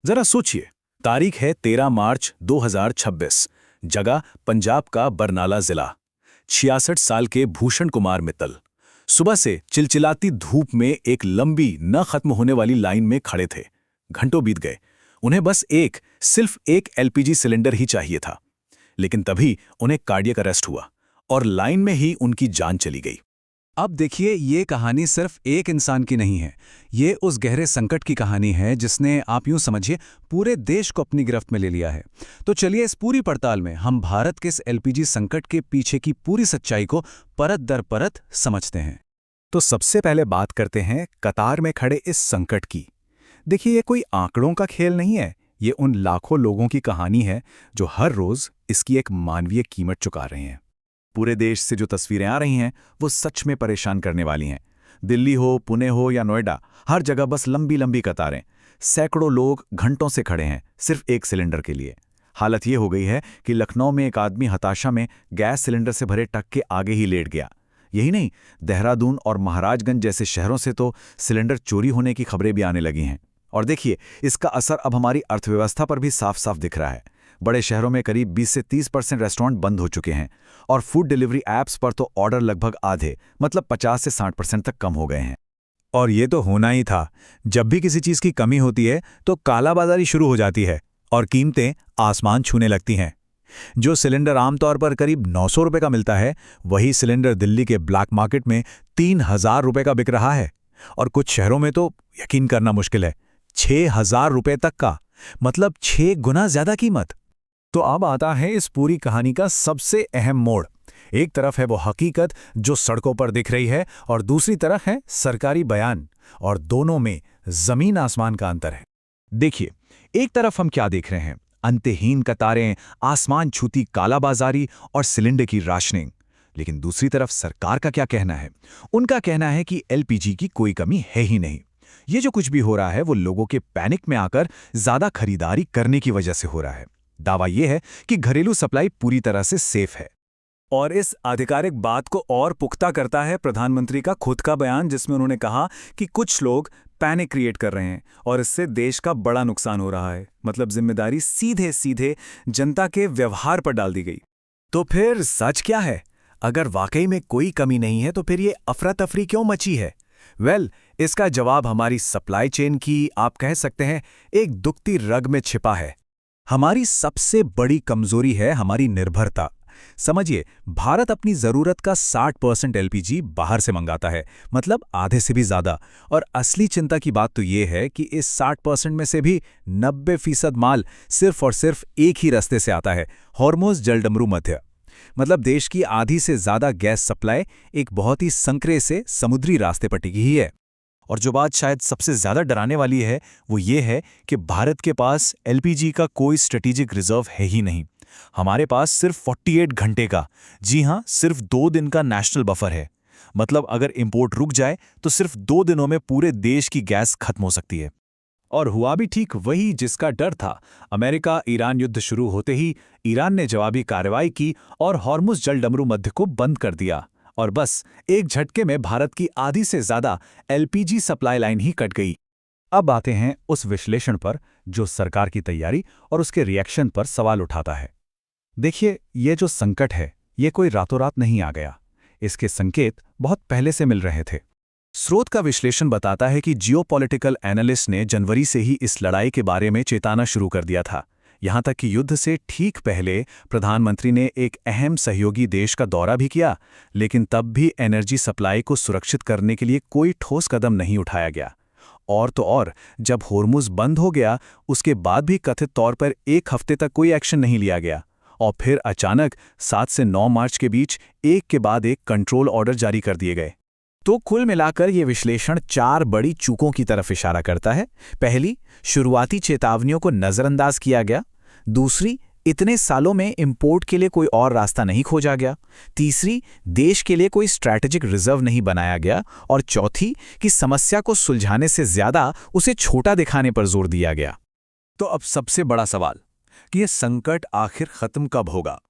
जरा सोचिए, तारीख है 13 मार्च 2026, जगह पंजाब का बरनाला जिला। 66 साल के भूषण कुमार मित्तल सुबह से चिलचिलाती धूप में एक लंबी न खत्म होने वाली लाइन में खड़े थे। घंटों बीत गए, उन्हें बस सिर्फ एक एलपीजी सिलेंडर ही चाहिए था। लेकिन तभी उन्हें कार्डियक अरेस्ट हुआ और लाइन में ही उनकी जान चली गई। अब देखिए, ये कहानी सिर्फ एक इंसान की नहीं है। ये उस गहरे संकट की कहानी है जिसने, आप यूं समझिए, पूरे देश को अपनी गिरफ्त में ले लिया है। तो चलिए इस पूरी पड़ताल में हम भारत के इस एलपीजी संकट के पीछे की पूरी सच्चाई को परत दर परत समझते हैं। तो सबसे पहले बात करते हैं कतार में खड़े इस संकट की। देखिए, ये कोई आंकड़ों का खेल नहीं है, ये उन लाखों लोगों की कहानी है जो हर रोज इसकी एक मानवीय कीमत चुका रहे हैं। पूरे देश से जो तस्वीरें आ रही हैं वो सच में परेशान करने वाली हैं। दिल्ली हो, पुणे हो या नोएडा, हर जगह बस लंबी लंबी कतारें। सैकड़ों लोग घंटों से खड़े हैं सिर्फ एक सिलेंडर के लिए। हालत ये हो गई है कि लखनऊ में एक आदमी हताशा में गैस सिलेंडर से भरे ट्रक के आगे ही लेट गया। यही नहीं, देहरादून और महाराजगंज जैसे शहरों से तो सिलेंडर चोरी होने की खबरें भी आने लगी हैं। और देखिए, इसका असर अब हमारी अर्थव्यवस्था पर भी साफ साफ दिख रहा है। बड़े शहरों में करीब 20 से 30% रेस्टोरेंट बंद हो चुके हैं और फूड डिलीवरी ऐप्स पर तो ऑर्डर लगभग आधे, मतलब 50 से 60% तक कम हो गए हैं। और ये तो होना ही था। जब भी किसी चीज़ की कमी होती है तो कालाबाजारी शुरू हो जाती है और कीमतें आसमान छूने लगती हैं। जो सिलेंडर आमतौर पर करीब 900 रुपये का मिलता है, वही सिलेंडर दिल्ली के ब्लैक मार्केट में 3000 रुपये का बिक रहा है। और कुछ शहरों में तो यकीन करना मुश्किल है, 6000 रुपये तक का, मतलब 6 गुना ज्यादा कीमत। तो अब आता है इस पूरी कहानी का सबसे अहम मोड़। एक तरफ है वो हकीकत जो सड़कों पर दिख रही है और दूसरी तरफ है सरकारी बयान, और दोनों में जमीन आसमान का अंतर है। देखिए, एक तरफ हम क्या देख रहे हैं, अंतहीन कतारें, आसमान छूती कालाबाजारी और सिलेंडर की राशनिंग। लेकिन दूसरी तरफ सरकार का क्या कहना है? उनका कहना है कि एलपीजी की कोई कमी है ही नहीं। ये जो कुछ भी हो रहा है वो लोगों के पैनिक में आकर ज्यादा खरीदारी करने की वजह से हो रहा है। दावा यह है कि घरेलू सप्लाई पूरी तरह से सेफ है। और इस आधिकारिक बात को और पुख्ता करता है प्रधानमंत्री का खुद का बयान, जिसमें उन्होंने कहा कि कुछ लोग पैनिक क्रिएट कर रहे हैं और इससे देश का बड़ा नुकसान हो रहा है। मतलब जिम्मेदारी सीधे सीधे जनता के व्यवहार पर डाल दी गई। तो फिर सच क्या है? अगर वाकई में कोई कमी नहीं है तो फिर ये अफरा तफरी क्यों मची है? इसका जवाब हमारी सप्लाई चेन की, आप कह सकते हैं, एक दुखती रग में छिपा है। हमारी सबसे बड़ी कमजोरी है हमारी निर्भरता। समझिए, भारत अपनी जरूरत का 60% एलपीजी बाहर से मंगाता है, मतलब आधे से भी ज्यादा। और असली चिंता की बात तो ये है कि इस 60% में से भी 90% माल सिर्फ और सिर्फ एक ही रास्ते से आता है, हॉर्मुज़ जलडमरू मध्य। मतलब देश की आधी से ज्यादा गैस सप्लाई एक बहुत ही संकरे से समुद्री रास्ते पर टिकी ही है। और जो बात शायद सबसे ज्यादा डराने वाली है वो ये है कि भारत के पास एलपीजी का कोई स्ट्रेटेजिक रिजर्व है ही नहीं। हमारे पास सिर्फ 48 घंटे का, जी हां, सिर्फ 2 दिन का नेशनल बफर है। मतलब अगर इंपोर्ट रुक जाए तो सिर्फ 2 दिनों में पूरे देश की गैस खत्म हो सकती है। और हुआ भी ठीक वही जिसका डर था। अमेरिका ईरान युद्ध शुरू होते ही ईरान ने जवाबी कार्रवाई की और हॉर्मुज़ जलडमरू मध्य को बंद कर दिया। और बस एक झटके में भारत की आधी से ज्यादा एलपीजी सप्लाई लाइन ही कट गई। अब आते हैं उस विश्लेषण पर जो सरकार की तैयारी और उसके रिएक्शन पर सवाल उठाता है। देखिए, ये जो संकट है ये कोई रातों रात नहीं आ गया। इसके संकेत बहुत पहले से मिल रहे थे। स्रोत का विश्लेषण बताता है कि जियोपॉलिटिकल एनालिस्ट ने जनवरी से ही इस लड़ाई के बारे में चेताना शुरू कर दिया था। यहां तक कि युद्ध से ठीक पहले प्रधानमंत्री ने एक अहम सहयोगी देश का दौरा भी किया, लेकिन तब भी एनर्जी सप्लाई को सुरक्षित करने के लिए कोई ठोस कदम नहीं उठाया गया। और तो और, जब हॉर्मुज़ बंद हो गया उसके बाद भी कथित तौर पर एक हफ्ते तक कोई एक्शन नहीं लिया गया। और फिर अचानक 7 से 9 मार्च के बीच एक के बाद एक कंट्रोल ऑर्डर जारी कर दिए गए। तो कुल मिलाकर ये विश्लेषण 4 बड़ी चूकों की तरफ इशारा करता है। पहली, शुरुआती चेतावनियों को नजरअंदाज किया गया। दूसरी, इतने सालों में इंपोर्ट के लिए कोई और रास्ता नहीं खोजा गया। तीसरी, देश के लिए कोई स्ट्रैटेजिक रिजर्व नहीं बनाया गया। और चौथी, कि समस्या को सुलझाने से ज्यादा उसे छोटा दिखाने पर जोर दिया गया। तो अब सबसे बड़ा सवाल कि यह संकट आखिर खत्म कब होगा?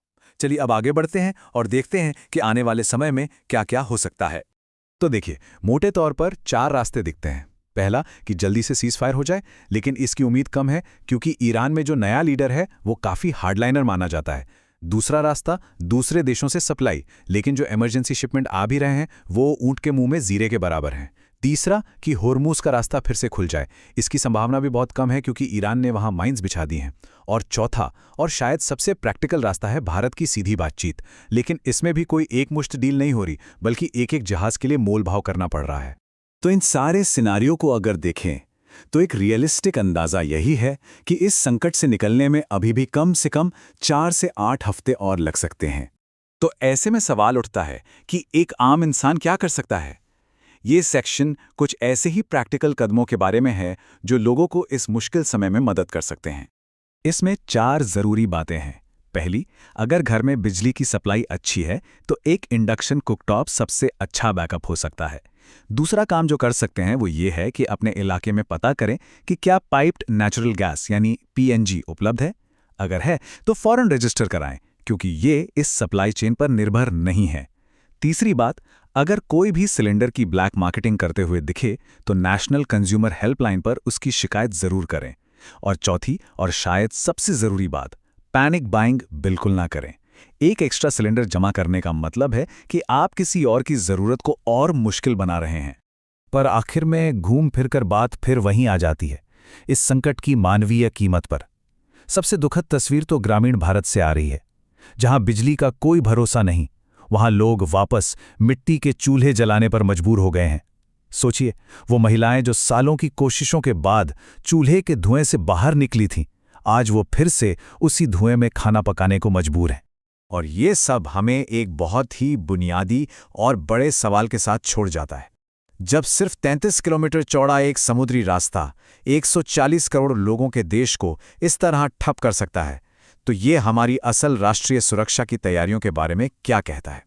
चलिए अब आगे बढ़ते हैं और देखते हैं कि आने वाले समय में क्या क्या हो सकता है। तो देखिए, मोटे तौर पर 4 रास्ते दिखते हैं। पहला कि जल्दी से सीज फायर हो जाए, लेकिन इसकी उम्मीद कम है क्योंकि ईरान में जो नया लीडर है वो काफ़ी हार्डलाइनर माना जाता है। दूसरा रास्ता, दूसरे देशों से सप्लाई, लेकिन जो इमरजेंसी शिपमेंट आ भी रहे हैं वो ऊंट के मुंह में जीरे के बराबर हैं। तीसरा कि होर्मुज का रास्ता फिर से खुल जाए, इसकी संभावना भी बहुत कम है क्योंकि ईरान ने वहां माइंस बिछा दी हैं। और चौथा और शायद सबसे प्रैक्टिकल रास्ता है भारत की सीधी बातचीत, लेकिन इसमें भी कोई एकमुश्त डील नहीं हो रही, बल्कि एक एक जहाज के लिए मोल भाव करना पड़ रहा है। तो इन सारे सिनारियों को अगर देखें तो एक रियलिस्टिक अंदाज़ा यही है कि इस संकट से निकलने में अभी भी कम से कम 4 से 8 हफ्ते और लग सकते हैं। तो ऐसे में सवाल उठता है कि एक आम इंसान क्या कर सकता है। ये सेक्शन कुछ ऐसे ही प्रैक्टिकल कदमों के बारे में है जो लोगों को इस मुश्किल समय में मदद कर सकते हैं। इसमें 4 ज़रूरी बातें हैं। पहली, अगर घर में बिजली की सप्लाई अच्छी है तो एक इंडक्शन कुकटॉप सबसे अच्छा बैकअप हो सकता है। दूसरा काम जो कर सकते हैं वो ये है कि अपने इलाके में पता करें कि क्या पाइप्ड नेचुरल गैस यानी पीएनजी उपलब्ध है। अगर है तो फौरन रजिस्टर कराएं क्योंकि ये इस सप्लाई चेन पर निर्भर नहीं है। तीसरी बात, अगर कोई भी सिलेंडर की ब्लैक मार्केटिंग करते हुए दिखे तो नेशनल कंज्यूमर हेल्पलाइन पर उसकी शिकायत जरूर करें। और चौथी और शायद सबसे ज़रूरी बात, पैनिक बाइंग बिल्कुल ना करें। एक एक्स्ट्रा सिलेंडर जमा करने का मतलब है कि आप किसी और की ज़रूरत को और मुश्किल बना रहे हैं। पर आखिर में घूम फिरकर बात फिर वहीं आ जाती है, इस संकट की मानवीय कीमत पर। सबसे दुखद तस्वीर तो ग्रामीण भारत से आ रही है, जहां बिजली का कोई भरोसा नहीं। वहां लोग वापस मिट्टी के चूल्हे जलाने पर मजबूर हो गए हैं। सोचिए, वो महिलाएं जो सालों की कोशिशों के बाद चूल्हे के धुएं से बाहर निकली थीं, आज वो फिर से उसी धुएं में खाना पकाने को मजबूर हैं। और ये सब हमें एक बहुत ही बुनियादी और बड़े सवाल के साथ छोड़ जाता है। जब सिर्फ 33 किलोमीटर चौड़ा एक समुद्री रास्ता 140 करोड़ लोगों के देश को इस तरह ठप कर सकता है, तो ये हमारी असल राष्ट्रीय सुरक्षा की तैयारियों के बारे में क्या कहता है।